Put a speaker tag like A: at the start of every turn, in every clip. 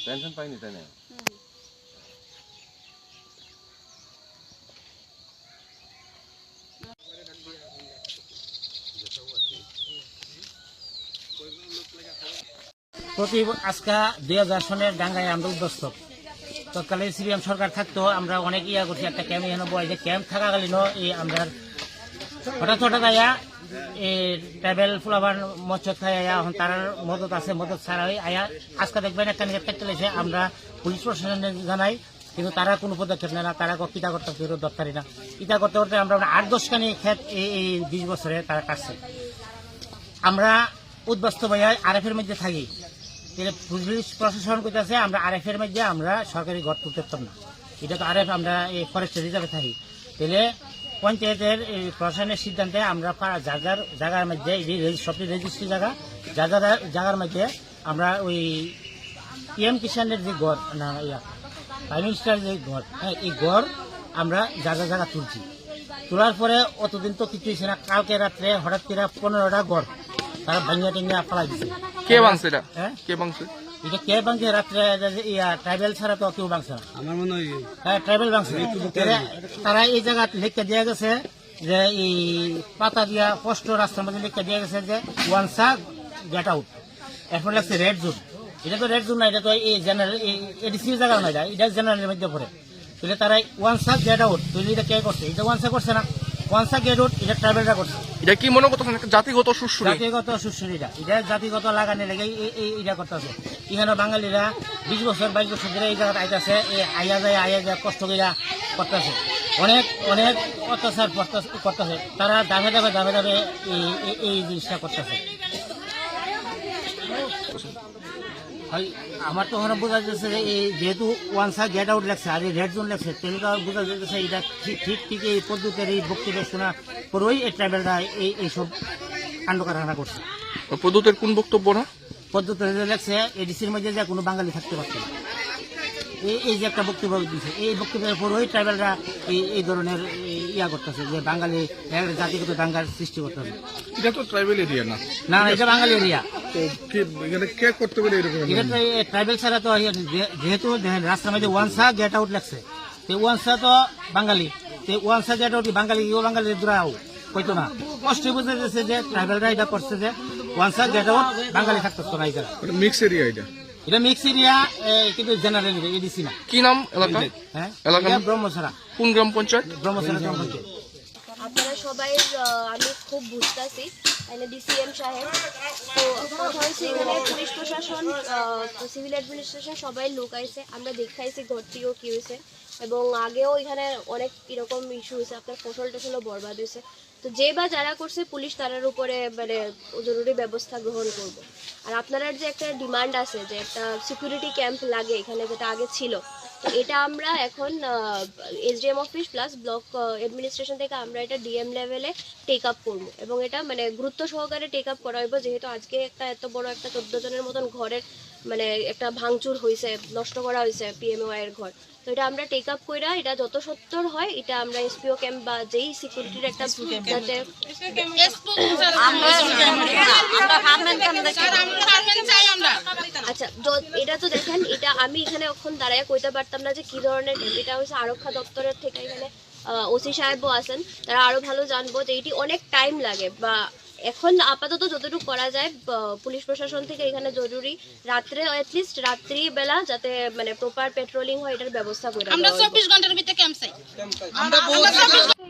A: Pension পাইনি তাই না?
B: প্রতি আজকা 2000 সনের ডাঙ্গায় আমরা উদ্বস্ত। তৎকালীন সিপিএম সরকার থাকতো, আমরা অনেক ইয়া করছি, একটা ক্যাম্প এখানে বয় যে ক্যাম্প থাকাকালীন এই আমরা হঠাৎ আয়া এই ট্রাইবেল ফুলাবার মৎস্য খাই আয়া এখন তার মদত আছে, মদত ছাড়া আয়া আজকে দেখবেন একটা নিজের থাকতে লেগেছে। আমরা পুলিশ প্রশাসনে জানাই, কিন্তু তারা কোনো পদক্ষেপ নেয় না, তারা কিতা করতে দরকারি না। ইটা করতে করতে আমরা 8-10 খানি ক্ষেত এই 20 বছরে তারা কাটছে। আমরা উদ্বস্ত ভাইয়া আরএফের মধ্যে থাকি, পুলিশ প্রশাসন করতেছে আমরা আরএফের মধ্যে আমরা সরকারি ঘর তুলতে পারতাম না। এটা তো আরএফ, আমরা এই ফরেস্ট রিজার্ভে থাকি। তাহলে পঞ্চায়েতের প্রশাসনের সিদ্ধান্তে আমরা যার জায়গার মধ্যে সবটি রেজিস্ট্রি জায়গা জায়গার মধ্যে আমরা ওই পিএম কিষানের যে ঘর না প্রাইম মিনিস্টার যে ঘর, হ্যাঁ এই ঘর আমরা জায়গা তুলছি। তোলার পরে অতদিন তো কিছু হয়েছে না। কালকে রাত্রে হঠাৎ করে 15টা ঘর তারা ভাঙিয়া টেঙ্গিয়া পালাই দিচ্ছে।
C: কে ভাঙছে এটা? হ্যাঁ কে ভাঙছে
B: এটা? কে ভাঙছে রাত্রে? ট্রাইবেল ছাড়া তো কেউ ভাঙছে না, আমার মনে হয়। হ্যাঁ ট্রাইবেল ভাঙছে। তারা এই জায়গা লিখে দিয়ে গেছে যে এই পাতা দিয়া স্পষ্ট রাস্তার মধ্যে লিখে দিয়ে গেছে যে ওয়ানসা গেট আউট। এরপর লাগছে রেড জোন। এটা তো রেড জোন না, এটা তো এই জেনারেল এডিসি জায়গা না, এটা জেনারেলের মধ্যে পড়ে। তাহলে তারা ওয়ানসা গেট আউট, তাহলে এটা কে করছে? এটা ওয়ানসা করছে না, ওয়ানসা গেট আউট এটা ট্রাইবেলরা করছে।
C: এটা কি মনে করতেছেন জাতিগত সুশ্রী?
B: জাতিগত সুশ্রীটা এটা জাতিগত লাগানি লেগে এইটা করতেছে। এখানে বাঙালিরা 20 বছর 22 বছর ধরে এই জায়গায় আইতাছে, আইয়া যায় কষ্ট করে করতেছে, অনেক অত্যাচার করতেছে। তারা দামে এই জিনিসটা করতেছে। আমার তো ওখানে বোঝা যাচ্ছে যে এই যেহেতু ওয়ানসা গেট আউট লাগছে আর এই রেড জোন লাগছে, তেমনি বোঝা যাচ্ছে এটা ঠিক এই পদ্ধতির এই বক্তব্য শোনা পরেই এই ট্রাইবেলরা এইসব কাণ্ড কারখানা করছে।
C: পদ্ধতির কোন বক্তব্য? না
B: পদ্ধতি লাগছে এডিসির মধ্যে যে কোনো বাঙালি থাকতে পারছে না, এই যে একটা বক্তব্য দিচ্ছে, এই বক্তব্যের পরেই ট্রাইবেলরা এই ধরনের ইয়া করতেছে যে বাঙালি জাতিগত দাঙ্গার সৃষ্টি করতেছে।
C: এটা তো ট্রাইবেল এরিয়া না,
B: না এটা বাঙালি এরিয়া।
C: কে করতে পারে এরকম?
B: এটা ট্রাইবেল ছাড়া তো যেহেতু রাস্তার মধ্যে ওয়ানসা গেট আউট লাগছে, ওয়ানসা তো বাঙালি, ওয়ানসা গেট আউট বাঙালি দূরাও হইতো না। কষ্ট বোঝা যাচ্ছে যে ট্রাইবেলরা এটা করছে যে ওয়ানসা গেট আউট বাঙালি থাকতো না। এটা মিক্স এরিয়া, এটা মিক্স এরিয়া, কিন্তু জেনারেল এডিসি না।
C: কি নাম এলাকা?
B: হ্যাঁ
C: এলাকা
B: ব্রহ্মছড়া।
C: কোন গ্রাম পঞ্চায়েত?
B: ব্রহ্মছড়া গ্রাম পঞ্চায়েত।
D: আপনারা সবাই আমি খুব বুঝতেছি ডিসিএম সাহেব। তো কথা হয়েছে এখানে পুলিশ প্রশাসন, সিভিল অ্যাডমিনিস্ট্রেশন সবাই লোক আইছে, আমরা দেখাইছি ঘরটিও কি হয়েছে, এবং আগেও এখানে অনেক এরকম ইস্যু হয়েছে, আপনার ফসল টসলও বরবাদ হয়েছে। তো যে বা যারা করছে পুলিশ তারার উপরে জরুরি ব্যবস্থা গ্রহণ করব। আর আপনার যে একটা ডিমান্ড আছে যে একটা সিকিউরিটি ক্যাম্প লাগে এখানে, যেটা আগে ছিল, তো এটা আমরা এখন SDM office plus block administration থেকে আমরা এটা ডিএম লেভেলে টেক আপ করবো, এবং এটা গুরুত্ব সহকারে টেক আপ করা হইব। যেহেতু আজকে একটা এত বড় একটা 14 জনের মতন ঘরের একটা ভাঙচুর হয়েছে, নষ্ট করা হয়েছে পিএমওআই এর ঘর, তো এটা আমরা টেক আপ কইরা এটা যত সত্তর হয় এটা আমরা এসপিও ক্যাম্প বা যেই সিকিউরিটির একটা যাতে আচ্ছা এটা তো দেখেন, এটা আমি এখানে এখন দাঁড়ায় কইতে পারতাম না যে কি ধরনের ক্যাম্প। এটা হচ্ছে আরক্ষা দপ্তরের থেকে এখানে ওসি সাহেবও আছেন, তারা আরো ভালো জানবো যে এটি অনেক টাইম লাগে। বা এখন আপাতত যতটুকু করা যায় পুলিশ প্রশাসন থেকে এখানে জরুরি রাত্রে অ্যাটলিস্ট রাত্রিবেলা যাতে প্রপার পেট্রোলিং হয় এটার ব্যবস্থা করে আমরা 24 ঘন্টার ভিতরে ক্যাম্প চাই। আমরা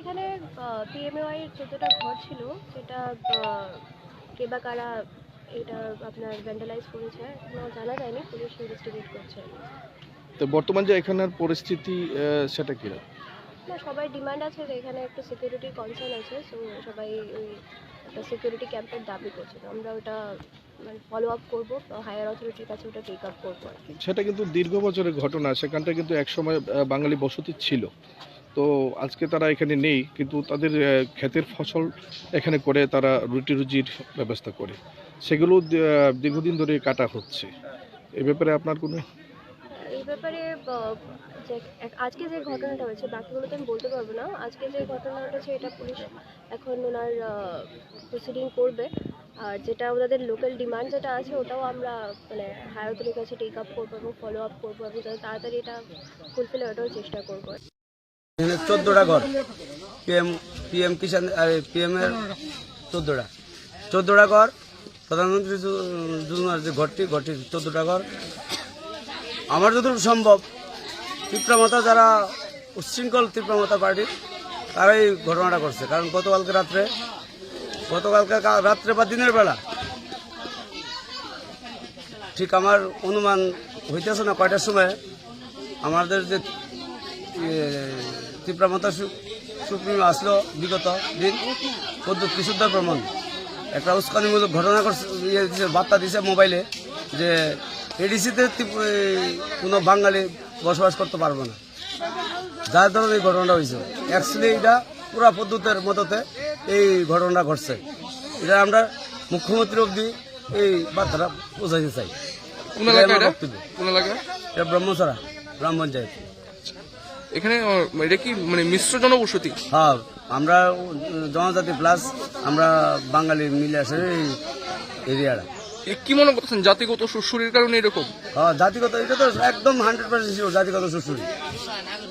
D: এখানে পিএমওআই এর 14টা ঘর ছিল, সেটা কে বা কারা এটা আপনার ভ্যান্ডালাইজ করেছে এখনো জানা যায়নি, পুলিশ ইনভেস্টিগেট করছে।
C: তো বর্তমান যে এখানের পরিস্থিতি সেটা কি?
D: না সবাই ডিমান্ড আছে যে এখানে একটু সিকিউরিটি কনসার্ন আছে, সো সবাই ওই একটা সিকিউরিটি ক্যাম্পের দাবি করছে, আমরা ওটা ফলো আপ করবো, হায়ার অথরিটির কাছে ওটা টেক আপ করবো।
C: সেটা কিন্তু দীর্ঘ বছরের ঘটনা, সেখানটা কিন্তু একসময় বাঙালি বসতি ছিল, তো আজকে তারা এখানে নেই, কিন্তু তাদের ক্ষেতের ফসল এখানে করে তারা রুটি রুজির ব্যবস্থা করে, সেগুলো দীর্ঘদিন ধরে কাটা হচ্ছে। এ ব্যাপারে আপনার কোনো
D: এই ব্যাপারে আজকে যে ঘটনাটা হয়েছে বাকিগুলো তো আমি বলতে পারবো না। আজকে যে ঘটনাটা হয়েছে এটা পুলিশ এখন ওনার প্রসিডিং করবে। আর যেটা ওনাদের লোকাল ডিমান্ড যেটা আছে ওটাও আমরা মানে হায়ার অথরিটির কাছে টেক আপ করবো এবং ফলো আপ করবো এবং যাতে তাড়াতাড়ি এটা ফুলফিল ওটাও চেষ্টা করবো।
A: এখানে 14টা ঘর পিএম কিষাণ পিএম এর 14টা ঘর, প্রধানমন্ত্রী যোজনার যে ঘরটি 14টা ঘর। আমার যতটুকু সম্ভব তীব্রমাতা যারা উচ্ছৃঙ্খল তীব্রমাতা পার্টির তারাই এই ঘটনাটা করছে। কারণ গতকালকে রাত্রে বা দিনের বেলা ঠিক আমার অনুমান হইতেছে না কয়টার সময় আমাদের যে তীব্রমাতা সুপ্রিম আসলো বিগত দিন পদ্ধতি বিশুদ্ধ প্রমাণ একটা উস্কানিমূলক ঘটনা করছে, বার্তা দিছে মোবাইলে যে এডিসিতে কোনো বাঙালি বসবাস করতে পারবে না, যার ধরনের এই ঘটনাটা হয়েছে। অ্যাকচুয়ালি এটা পুরা পদ্ধতির মততে এই ঘটনাটা ঘটছে। এটা আমরা মুখ্যমন্ত্রী অবধি এই বার্তাটা পৌঁছাইতে চাই। এটা ব্রহ্মছড়া গ্রাম পঞ্চায়েত।
C: এখানে এটা কি মানে মিশ্র জনবসতি?
A: হ্যাঁ, আমরা জনজাতি প্লাস আমরা বাঙালি মিলে আসে এই এরিয়াটা।
C: কি মনে করছেন জাতিগত সুশুরির কারণে এরকম?
A: হ্যাঁ, জাতিগত, এটা তো একদম 100% শিওর জাতিগত সুশুরি।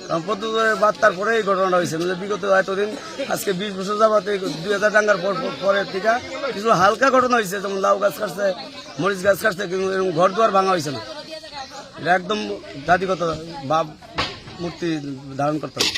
A: কারণ পদ্ধতির বার্তার পরে এই ঘটনাটা হয়েছে। বিগত এতদিন আজকে 20 বছর যাবত 2000 দাঙ্গার পরের থেকে কিছু হালকা ঘটনা হয়েছে, যেমন লাউ গাছ কাটছে, মরিচ গাছ কাটছে, কিন্তু এরকম ঘর দুয়ার ভাঙা হয়েছে না। এটা একদম জাতিগত ভাব মূর্তি ধারণ করতে হবে।